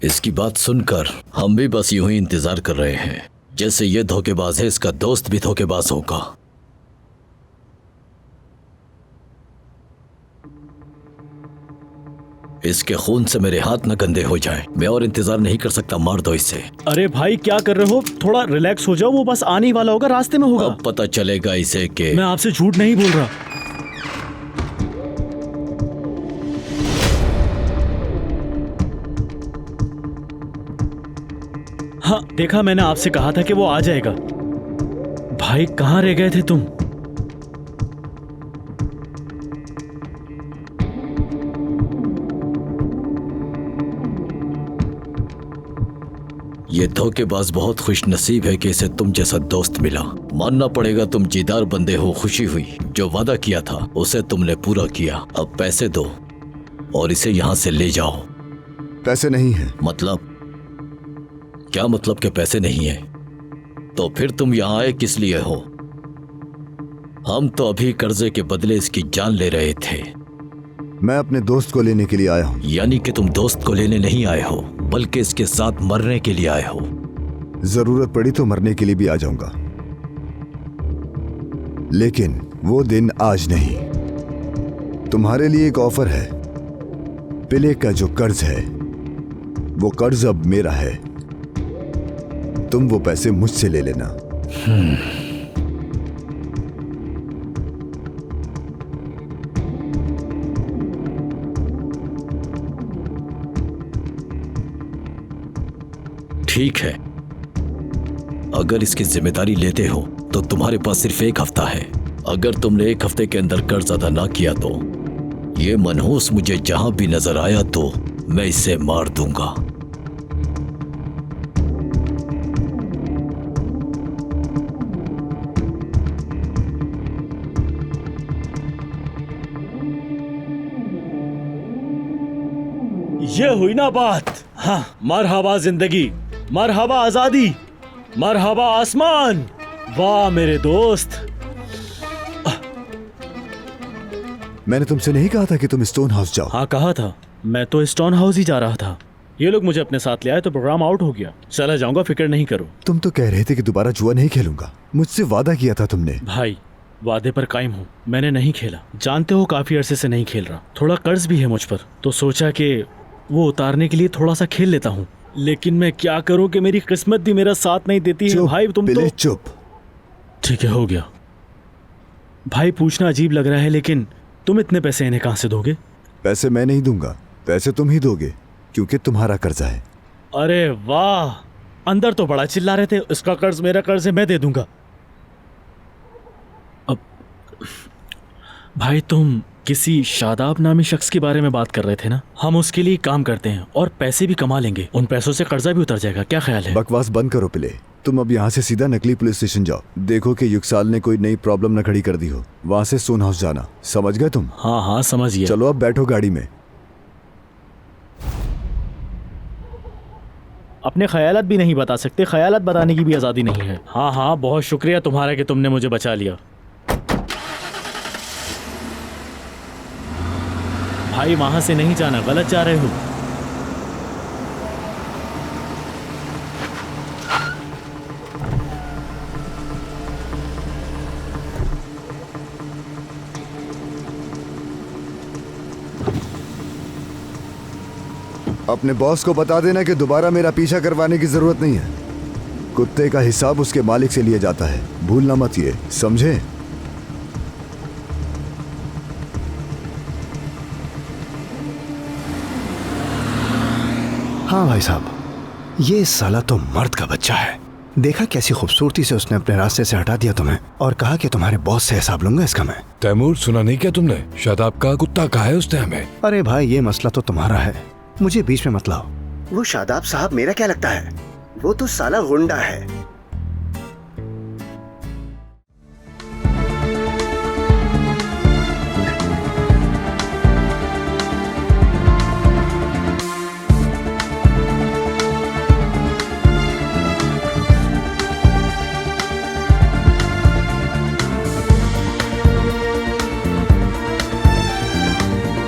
इसकी बात सुनकर हम भी बस यूं ही इंतजार कर रहे हैं, जैसे ये धोखेबाज है इसका दोस्त भी धोखेबाज होगा। इसके खून से मेरे हाथ न गंदे हो जाए। मैं और इंतजार नहीं कर सकता, मार दो इसे। अरे भाई क्या कर रहे हो, थोड़ा रिलैक्स हो जाओ, वो बस आने ही वाला होगा, रास्ते में होगा। अब पता चलेगा इसे कि मैं आपसे झूठ नहीं बोल रहा। हाँ देखा, मैंने आपसे कहा था कि वो आ जाएगा। भाई कहाँ रह गए थे तुम? ये धोखेबाज बहुत खुश नसीब है कि इसे तुम जैसा दोस्त मिला। मानना पड़ेगा तुम जीदार बंदे हो। खुशी हुई, जो वादा किया था उसे तुमने पूरा किया। अब पैसे दो और इसे यहाँ से ले जाओ। पैसे नहीं है। मतलब क्या मतलब के पैसे नहीं है? तो फिर तुम यहाँ आए किस लिए हो? हम तो अभी कर्जे के बदले इसकी जान ले रहे थे। मैं अपने दोस्त को लेने के लिए आया हूँ। यानी कि तुम दोस्त को लेने नहीं आए हो, बल्कि इसके साथ मरने के लिए आए हो। जरूरत पड़ी तो मरने के लिए भी आ जाऊंगा, लेकिन वो दिन आज नहीं। तुम्हारे लिए एक ऑफर है। पिले का जो कर्ज है वो कर्ज अब मेरा है। तुम वो पैसे मुझसे ले लेना। ठीक है, अगर इसकी जिम्मेदारी लेते हो तो तुम्हारे पास सिर्फ 1 हफ्ता है। अगर तुमने 1 हफ्ते के अंदर कर्ज अदा ना किया तो ये मनहूस मुझे जहां भी नजर आया तो मैं इसे मार दूंगा। ये हुई ना बात। हाँ, मरहबा जिंदगी, मरहबा आजादी, मरहबा आसमान। वाह मेरे दोस्त। मैंने तुमसे नहीं कहा था कि तुम स्टोन हाउस जाओ? हाँ कहा था, मैं तो स्टोन हाउस ही जा रहा था। ये लोग मुझे अपने साथ ले आए तो प्रोग्राम आउट हो गया। चला जाऊंगा, फिक्र नहीं करो। तुम तो कह रहे थे कि दोबारा जुआ नहीं खेलूंगा। मुझसे वादा किया था तुमने। भाई वादे पर कायम हूँ। मैंने नहीं खेला, जानते हो काफी अरसे से नहीं खेल रहा। थोड़ा कर्ज भी है मुझ पर, तो सोचा कि वो उतारने के लिए थोड़ा सा खेल लेता हूँ। लेकिन मैं क्या करूँ कि मेरी किस्मत भी मेरा साथ नहीं देती है। भाई तुम तो चुप। ठीक है, हो गया। भाई पूछना अजीब लग रहा है, लेकिन तुम इतने पैसे इन्हें कहाँ से दोगे? पैसे मैं नहीं दूंगा, पैसे तुम ही दोगे, क्योंकि तुम्हारा कर्जा है। अरे वाह, अंदर तो बड़ा चिल्ला रहे थे, इसका कर्ज मेरा कर्ज है, मैं दे दूंगा। अब भाई तुम किसी शादाब नामी शख्स के बारे में बात कर रहे थे ना? हम उसके लिए काम करते हैं और पैसे भी कमा लेंगे। उन पैसों से कर्जा भी उतर जाएगा। क्या ख्याल है? बकवास बंद करो पिले। तुम अब यहाँ से सीधा नकली पुलिस स्टेशन जाओ। देखो कि युगसाल ने कोई नई प्रॉब्लम न खड़ी कर दी हो। वहाँ से सोन हाउस जाना। समझ गए तुम? हाँ हाँ समझ गया। चलो अब बैठो गाड़ी में। अपने ख्यालात भी नहीं बता सकते, ख्यालात बताने की भी आज़ादी नहीं है। हाँ हाँ, बहुत शुक्रिया तुम्हारा कि तुमने मुझे बचा लिया। भाई वहां से नहीं जाना, गलत जा रहे हो। अपने बॉस को बता देना कि दोबारा मेरा पीछा करवाने की जरूरत नहीं है। कुत्ते का हिसाब उसके मालिक से लिया जाता है, भूलना मत ये, समझे? हाँ भाई साहब, ये साला तो मर्द का बच्चा है। देखा कैसी खूबसूरती से उसने अपने रास्ते से हटा दिया तुम्हें, और कहा कि तुम्हारे बॉस से हिसाब लूंगा इसका मैं। तैमूर, सुना नहीं क्या तुमने? शादाब का कुत्ता कहा है उसने हमें। अरे भाई ये मसला तो तुम्हारा है, मुझे बीच में मत लाओ। वो शादाब साहब मेरा क्या लगता है? वो तो साला गुंडा है।